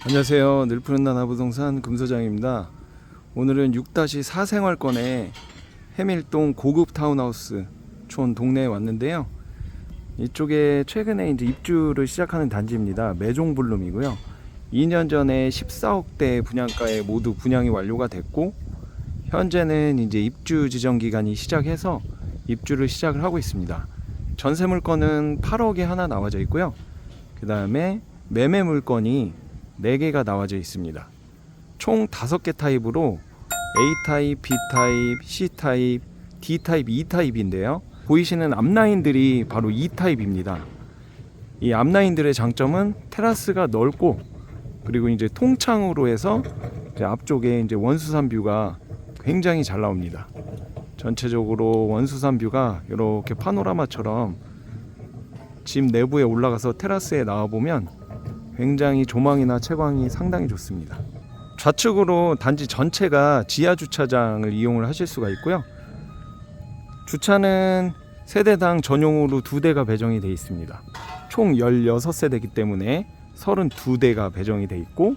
안녕하세요. 늘푸른 나나부동산 금소장입니다. 오늘은 6-4 생활권의 해밀동 고급 타운하우스 촌 동네에 왔는데요. 이쪽에 최근에 이제 입주를 시작하는 단지입니다. 매종블룸이고요. 2년 전에 14억대 분양가에 모두 분양이 완료가 됐고, 현재는 이제 입주 지정 기간이 시작해서 입주를 시작을 하고 있습니다. 전세 물건은 8억에 하나 나와져 있고요. 그 다음에 매매 물건이 4개가 나와져 있습니다. 총 5개 타입으로 A타입, B타입, C타입, D타입, E타입인데요. 보이시는 앞라인들이 바로 E타입입니다. 이 앞라인들의 장점은 테라스가 넓고, 그리고 이제 통창으로 해서 이제 앞쪽에 이제 원수산 뷰가 굉장히 잘 나옵니다. 전체적으로 원수산 뷰가 이렇게 파노라마처럼 집 내부에 올라가서 테라스에 나와보면 굉장히 조망이나 채광이 상당히 좋습니다. 좌측으로 단지 전체가 지하 주차장을 이용을 하실 수가 있고요. 주차는 세대당 전용으로 2대가 배정이 되어 있습니다. 총 16세대이기 때문에 32대가 배정이 되어 있고,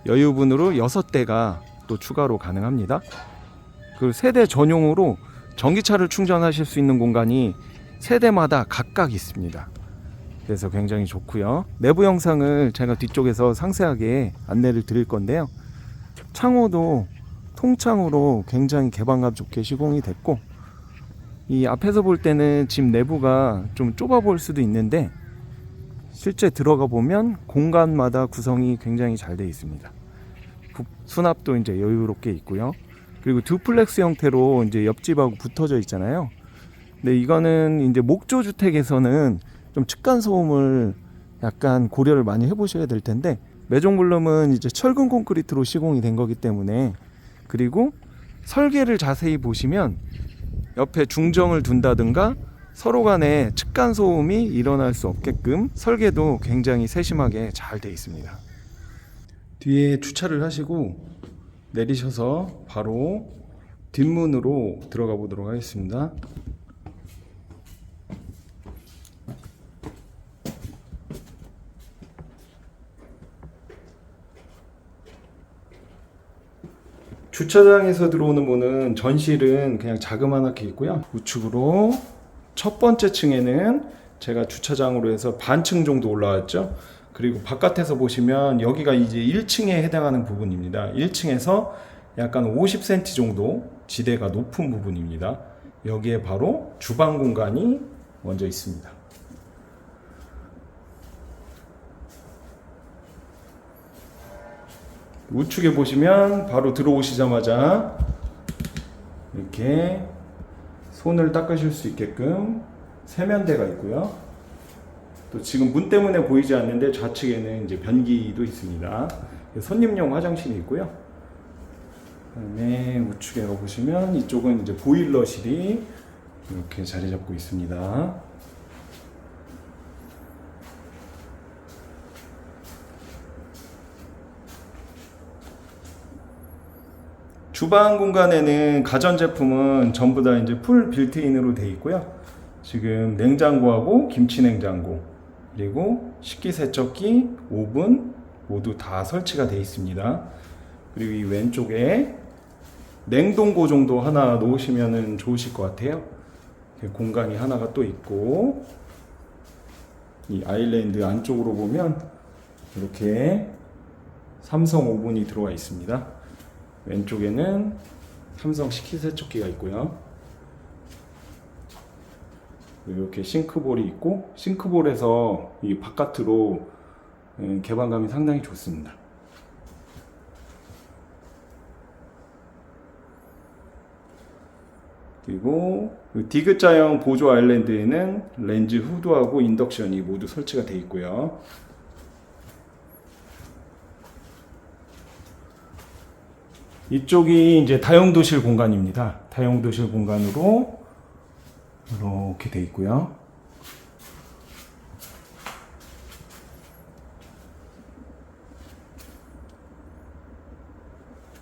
여유분으로 6대가 또 추가로 가능합니다. 그 세대 전용으로 전기차를 충전하실 수 있는 공간이 세대마다 각각 있습니다. 그래서 굉장히 좋고요. 내부 영상을 제가 뒤쪽에서 상세하게 안내를 드릴 건데요. 창호도 통창으로 굉장히 개방감 좋게 시공이 됐고, 이 앞에서 볼 때는 집 내부가 좀 좁아 보일 수도 있는데 실제 들어가 보면 공간마다 구성이 굉장히 잘 되어 있습니다. 수납도 이제 여유롭게 있고요. 그리고 듀플렉스 형태로 이제 옆집하고 붙어져 있잖아요. 근데 이거는 이제 목조 주택에서는 좀 측간 소음을 약간 고려를 많이 해보셔야 될 텐데, 매종블룸은 이제 철근 콘크리트로 시공이 된 거기 때문에, 그리고 설계를 자세히 보시면 옆에 중정을 둔다든가 서로 간에 측간 소음이 일어날 수 없게끔 설계도 굉장히 세심하게 잘 되어 있습니다. 뒤에 주차를 하시고 내리셔서 바로 뒷문으로 들어가 보도록 하겠습니다. 주차장에서 들어오는 문은 전실은 그냥 자그마하게 있고요. 우측으로 첫 번째 층에는 제가 주차장으로 해서 반층 정도 올라왔죠. 그리고 바깥에서 보시면 여기가 이제 1층에 해당하는 부분입니다. 1층에서 약간 50cm 정도 지대가 높은 부분입니다. 여기에 바로 주방 공간이 먼저 있습니다. 우측에 보시면 바로 들어오시자마자 이렇게 손을 닦으실 수 있게끔 세면대가 있고요. 또 지금 문 때문에 보이지 않는데 좌측에는 이제 변기도 있습니다. 손님용 화장실이 있고요. 그다음에 우측에 보시면 이쪽은 이제 보일러실이 이렇게 자리 잡고 있습니다. 주방 공간에는 가전제품은 전부 다 이제 풀 빌트인으로 되어 있고요. 지금 냉장고하고 김치 냉장고, 그리고 식기세척기, 오븐 모두 다 설치가 되어 있습니다. 그리고 이 왼쪽에 냉동고 정도 하나 놓으시면 좋으실 것 같아요. 공간이 하나가 또 있고, 이 아일랜드 안쪽으로 보면 이렇게 삼성 오븐이 들어와 있습니다. 왼쪽에는 삼성 식기세척기가 있고요. 이렇게 싱크볼이 있고, 싱크볼에서 이 바깥으로 개방감이 상당히 좋습니다. 그리고 디귿자형 보조 아일랜드에는 렌즈 후드하고 인덕션이 모두 설치가 되어 있고요. 이쪽이 이제 다용도실 공간입니다. 다용도실 공간으로 이렇게 되어 있고요.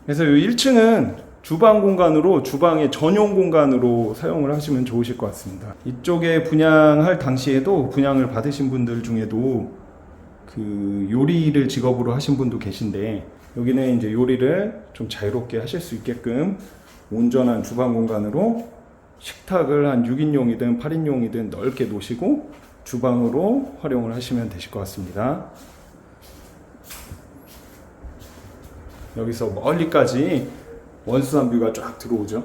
그래서 이 1층은 주방 공간으로, 주방의 전용 공간으로 사용을 하시면 좋으실 것 같습니다. 이쪽에 분양할 당시에도 분양을 받으신 분들 중에도 그 요리를 직업으로 하신 분도 계신데, 여기는 이제 요리를 좀 자유롭게 하실 수 있게끔 온전한 주방 공간으로 식탁을 한 6인용이든 8인용이든 넓게 놓으시고 주방으로 활용을 하시면 되실 것 같습니다. 여기서 멀리까지 원수산 뷰가 쫙 들어오죠.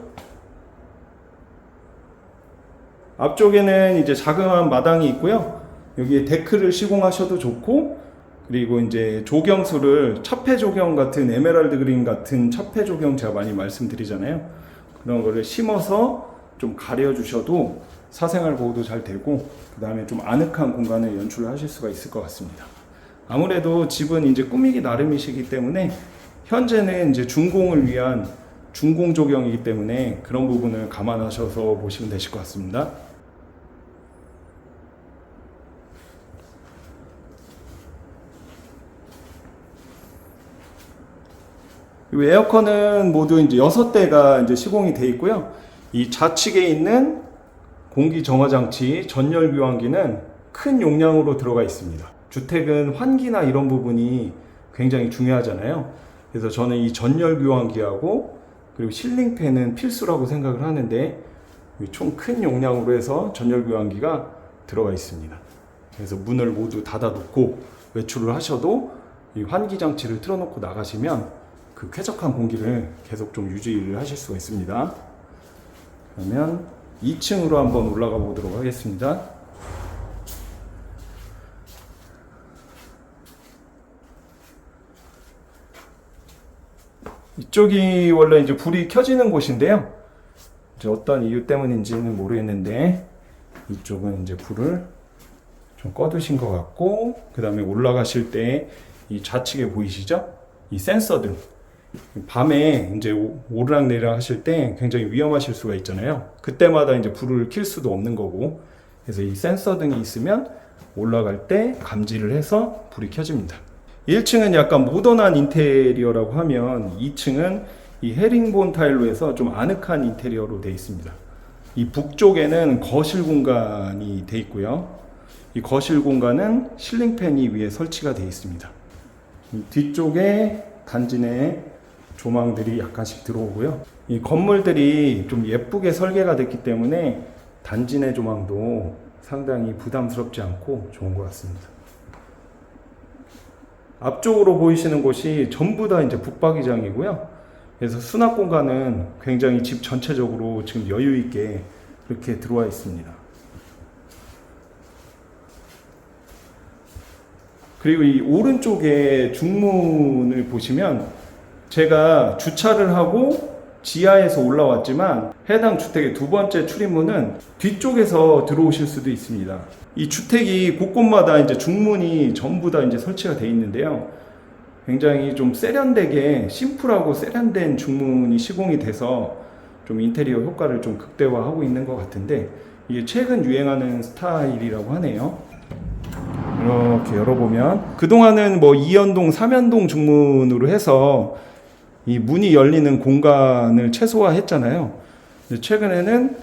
앞쪽에는 이제 자그마한 마당이 있고요. 여기에 데크를 시공하셔도 좋고, 그리고 이제 조경수를 차폐 조경 같은 에메랄드 그린 같은 차폐 조경 제가 많이 말씀드리잖아요. 그런 거를 심어서 좀 가려 주셔도 사생활 보호도 잘 되고, 그 다음에 좀 아늑한 공간을 연출을 하실 수가 있을 것 같습니다. 아무래도 집은 이제 꾸미기 나름이시기 때문에 현재는 이제 준공을 위한 준공 조경이기 때문에 그런 부분을 감안하셔서 보시면 되실 것 같습니다. 이 에어컨은 모두 이제 6대가 이제 시공이 되어 있고요. 이 좌측에 있는 공기 정화 장치 전열 교환기는 큰 용량으로 들어가 있습니다. 주택은 환기나 이런 부분이 굉장히 중요하잖아요. 그래서 저는 이 전열 교환기하고 그리고 실링팬은 필수라고 생각을 하는데, 총 큰 용량으로 해서 전열 교환기가 들어가 있습니다. 그래서 문을 모두 닫아 놓고 외출을 하셔도 이 환기 장치를 틀어 놓고 나가시면 그 쾌적한 공기를 계속 좀 유지를 하실 수가 있습니다. 그러면 2층으로 한번 올라가 보도록 하겠습니다. 이쪽이 원래 이제 불이 켜지는 곳인데요. 이제 어떤 이유 때문인지는 모르겠는데 이쪽은 이제 불을 좀 꺼두신 것 같고, 그 다음에 올라가실 때 이 좌측에 보이시죠? 이 센서등. 밤에 이제 오르락내리락 하실 때 굉장히 위험하실 수가 있잖아요. 그때마다 이제 불을 켤 수도 없는 거고, 그래서 이 센서등이 있으면 올라갈 때 감지를 해서 불이 켜집니다. 1층은 약간 모던한 인테리어라고 하면 2층은 이 헤링본 타일로 해서 좀 아늑한 인테리어로 되어 있습니다. 이 북쪽에는 거실 공간이 되어 있고요. 이 거실 공간은 실링팬이 위에 설치가 되어 있습니다. 이 뒤쪽에 단지 내 조망들이 약간씩 들어오고요. 이 건물들이 좀 예쁘게 설계가 됐기 때문에 단지 내 조망도 상당히 부담스럽지 않고 좋은 것 같습니다. 앞쪽으로 보이시는 곳이 전부 다 이제 북박이장이고요. 그래서 수납 공간은 굉장히 집 전체적으로 지금 여유 있게 이렇게 들어와 있습니다. 그리고 이 오른쪽에 중문을 보시면 제가 주차를 하고 지하에서 올라왔지만 해당 주택의 두 번째 출입문은 뒤쪽에서 들어오실 수도 있습니다. 이 주택이 곳곳마다 이제 중문이 전부 다 이제 설치가 되어 있는데요. 굉장히 좀 세련되게 심플하고 세련된 중문이 시공이 돼서 좀 인테리어 효과를 좀 극대화하고 있는 것 같은데, 이게 최근 유행하는 스타일이라고 하네요. 이렇게 열어보면 그동안은 뭐 2연동, 3연동 중문으로 해서 이 문이 열리는 공간을 최소화했잖아요. 근데 최근에는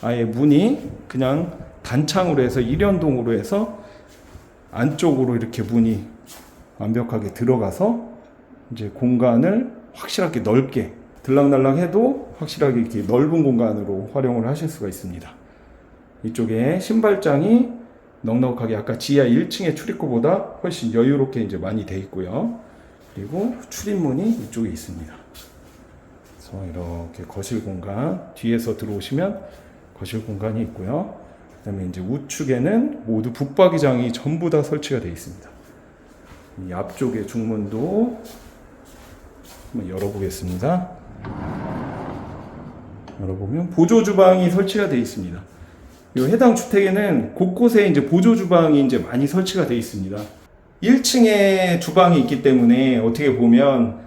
아예 문이 그냥 단창으로 해서 1연동으로 해서 안쪽으로 이렇게 문이 완벽하게 들어가서 이제 공간을 확실하게 넓게 들락날락 해도 확실하게 이렇게 넓은 공간으로 활용을 하실 수가 있습니다. 이쪽에 신발장이 넉넉하게 아까 지하 1층의 출입구보다 훨씬 여유롭게 이제 많이 돼 있고요. 그리고 출입문이 이쪽에 있습니다. 그래서 이렇게 거실 공간, 뒤에서 들어오시면 거실 공간이 있고요. 그 다음에 이제 우측에는 모두 북박이장이 전부 다 설치가 되어 있습니다. 이 앞쪽의 중문도 한번 열어보겠습니다. 열어보면 보조 주방이 설치가 되어 있습니다. 이 해당 주택에는 곳곳에 이제 보조 주방이 이제 많이 설치가 되어 있습니다. 1층에 주방이 있기 때문에 어떻게 보면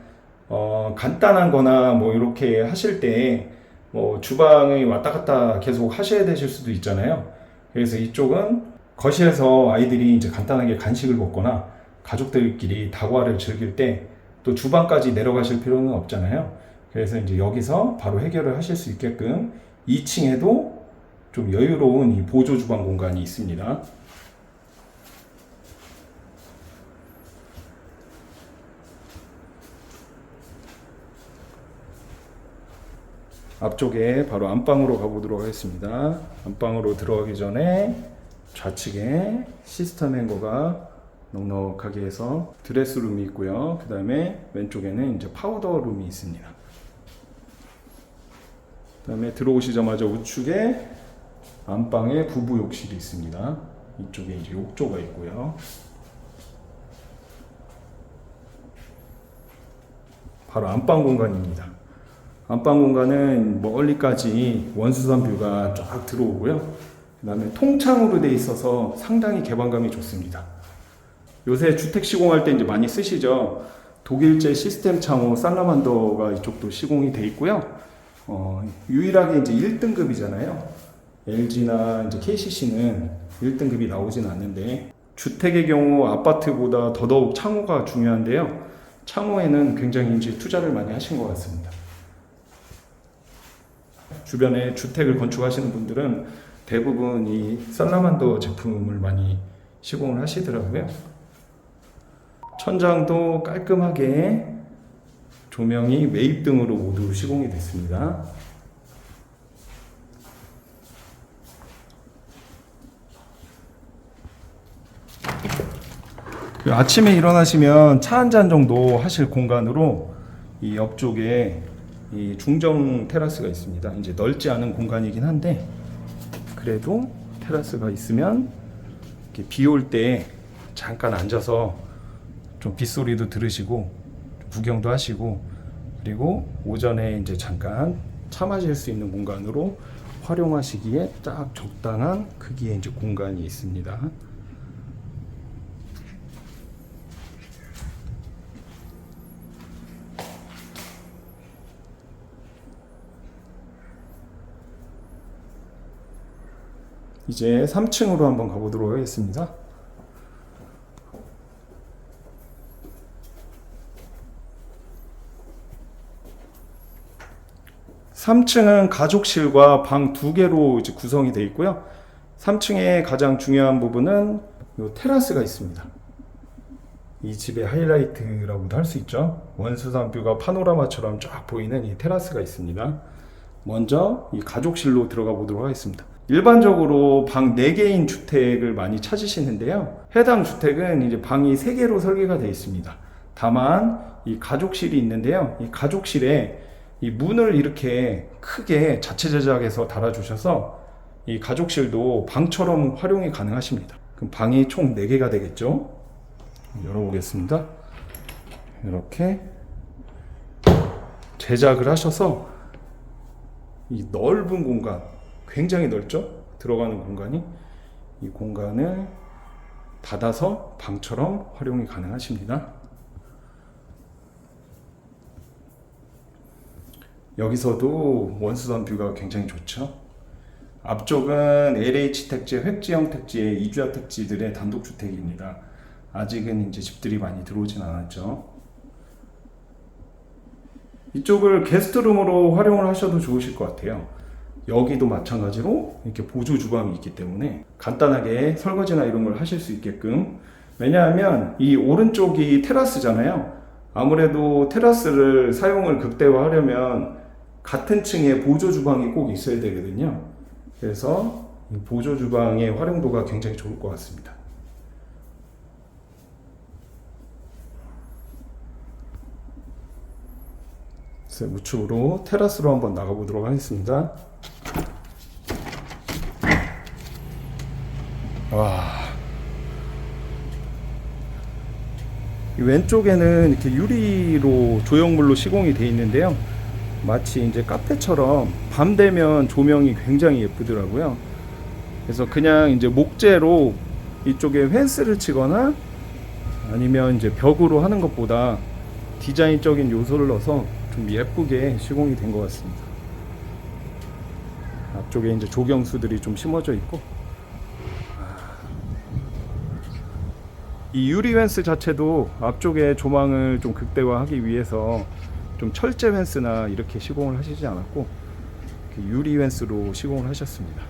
간단한 거나 뭐 이렇게 하실 때 뭐 주방에 왔다 갔다 계속 하셔야 되실 수도 있잖아요. 그래서 이쪽은 거실에서 아이들이 이제 간단하게 간식을 먹거나 가족들끼리 다과를 즐길 때 또 주방까지 내려가실 필요는 없잖아요. 그래서 이제 여기서 바로 해결을 하실 수 있게끔 2층에도 좀 여유로운 이 보조 주방 공간이 있습니다. 앞쪽에 바로 안방으로 가보도록 하겠습니다. 안방으로 들어가기 전에 좌측에 시스템 행거가 넉넉하게 해서 드레스룸이 있고요. 그 다음에 왼쪽에는 이제 파우더룸이 있습니다. 그 다음에 들어오시자마자 우측에 안방에 부부 욕실이 있습니다. 이쪽에 이제 욕조가 있고요. 바로 안방 공간입니다. 안방 공간은 멀리까지 원수산 뷰가 쫙 들어오고요. 그 다음에 통창으로 돼 있어서 상당히 개방감이 좋습니다. 요새 주택 시공할 때 이제 많이 쓰시죠. 독일제 시스템 창호 살라만더가 이쪽도 시공이 돼 있고요. 유일하게 이제 1등급이잖아요. LG나 이제 KCC는 1등급이 나오진 않는데, 주택의 경우 아파트보다 더더욱 창호가 중요한데요. 창호에는 굉장히 이제 투자를 많이 하신 것 같습니다. 주변에 주택을 건축하시는 분들은 대부분 이 살라만더 제품을 많이 시공을 하시더라고요. 천장도 깔끔하게 조명이 매입등으로 모두 시공이 됐습니다. 아침에 일어나시면 차 한 잔 정도 하실 공간으로 이 옆쪽에 이 중정 테라스가 있습니다. 이제 넓지 않은 공간이긴 한데 그래도 테라스가 있으면 비 올 때 잠깐 앉아서 좀 빗소리도 들으시고 구경도 하시고, 그리고 오전에 이제 잠깐 차 마실 수 있는 공간으로 활용하시기에 딱 적당한 크기의 이제 공간이 있습니다. 이제 3층으로 한번 가보도록 하겠습니다. 3층은 가족실과 방 2개로 이제 구성이 되어 있고요. 3층의 가장 중요한 부분은 이 테라스가 있습니다. 이 집의 하이라이트라고도 할 수 있죠. 원수산 뷰가 파노라마처럼 쫙 보이는 이 테라스가 있습니다. 먼저 이 가족실로 들어가 보도록 하겠습니다. 일반적으로 방 4개인 주택을 많이 찾으시는데요. 해당 주택은 이제 방이 3개로 설계가 되어 있습니다. 다만 이 가족실이 있는데요. 이 가족실에 이 문을 이렇게 크게 자체 제작해서 달아주셔서 이 가족실도 방처럼 활용이 가능하십니다. 그럼 방이 총 4개가 되겠죠. 열어보겠습니다. 이렇게 제작을 하셔서 이 넓은 공간, 굉장히 넓죠? 들어가는 공간이, 이 공간을 닫아서 방처럼 활용이 가능하십니다. 여기서도 원수산 뷰가 굉장히 좋죠. 앞쪽은 LH 택지, 획지형 택지의 이주화 택지들의 단독주택입니다. 아직은 이제 집들이 많이 들어오진 않았죠. 이쪽을 게스트룸으로 활용을 하셔도 좋으실 것 같아요. 여기도 마찬가지로 이렇게 보조 주방이 있기 때문에 간단하게 설거지나 이런 걸 하실 수 있게끔. 왜냐하면 이 오른쪽이 테라스잖아요. 아무래도 테라스를 사용을 극대화하려면 같은 층에 보조 주방이 꼭 있어야 되거든요. 그래서 이 보조 주방의 활용도가 굉장히 좋을 것 같습니다. 우측으로 테라스로 한번 나가보도록 하겠습니다. 와, 이 왼쪽에는 이렇게 유리로 조형물로 시공이 되어 있는데요. 마치 이제 카페처럼 밤 되면 조명이 굉장히 예쁘더라고요. 그래서 그냥 이제 목재로 이쪽에 펜스를 치거나 아니면 이제 벽으로 하는 것보다 디자인적인 요소를 넣어서 좀 예쁘게 시공이 된 것 같습니다. 앞쪽에 이제 조경수들이 좀 심어져 있고, 이 유리 펜스 자체도 앞쪽에 조망을 좀 극대화하기 위해서 좀 철제 펜스나 이렇게 시공을 하시지 않았고 유리 펜스로 시공을 하셨습니다.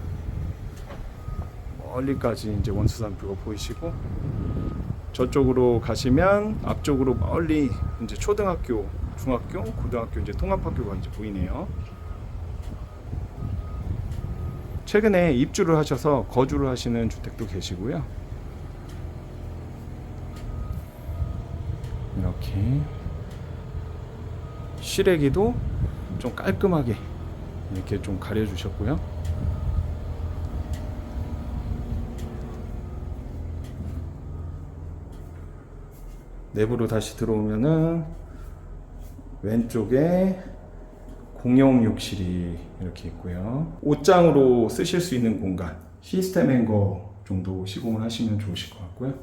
멀리까지 이제 원수산 뷰가 보이시고, 저쪽으로 가시면 앞쪽으로 멀리 이제 초등학교, 중학교, 고등학교 이제 통합학교가 이제 보이네요. 최근에 입주를 하셔서 거주를 하시는 주택도 계시고요. 이렇게 실외기도 좀 깔끔하게 이렇게 좀 가려 주셨고요. 내부로 다시 들어오면은 왼쪽에 공용 욕실이 이렇게 있고요. 옷장으로 쓰실 수 있는 공간, 시스템 행거 정도 시공을 하시면 좋으실 것 같고요.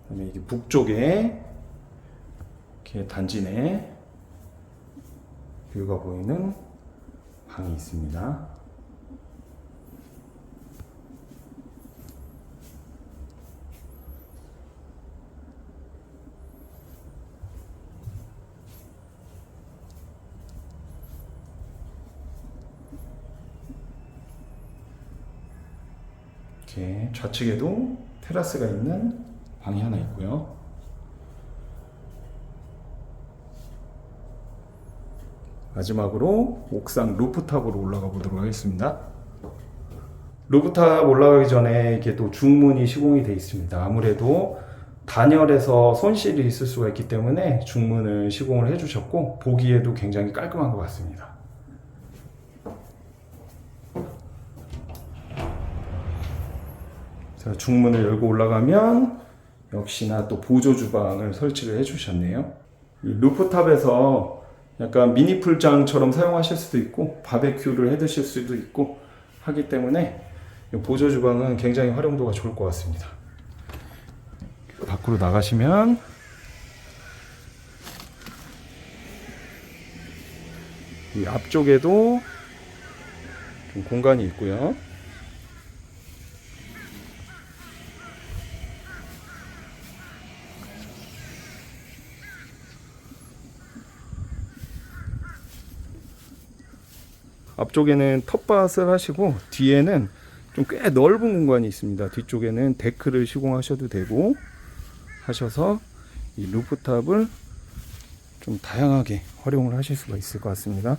그다음에 이게 북쪽에 이렇게 단지 내 뷰가 보이는 방이 있습니다. 이렇게 좌측에도 테라스가 있는 방이 하나 있고요. 마지막으로 옥상 루프탑으로 올라가 보도록 하겠습니다. 루프탑 올라가기 전에 이렇게 또 중문이 시공이 되어 있습니다. 아무래도 단열에서 손실이 있을 수가 있기 때문에 중문을 시공을 해주셨고 보기에도 굉장히 깔끔한 것 같습니다. 자, 중문을 열고 올라가면 역시나 또 보조 주방을 설치를 해주셨네요. 이 루프탑에서 약간 미니 풀장처럼 사용하실 수도 있고 바베큐를 해 드실 수도 있고 하기 때문에 이 보조 주방은 굉장히 활용도가 좋을 것 같습니다. 밖으로 나가시면 이 앞쪽에도 좀 공간이 있고요. 앞쪽에는 텃밭을 하시고 뒤에는 좀 꽤 넓은 공간이 있습니다. 뒤쪽에는 데크를 시공하셔도 되고 하셔서 이 루프탑을 좀 다양하게 활용을 하실 수가 있을 것 같습니다.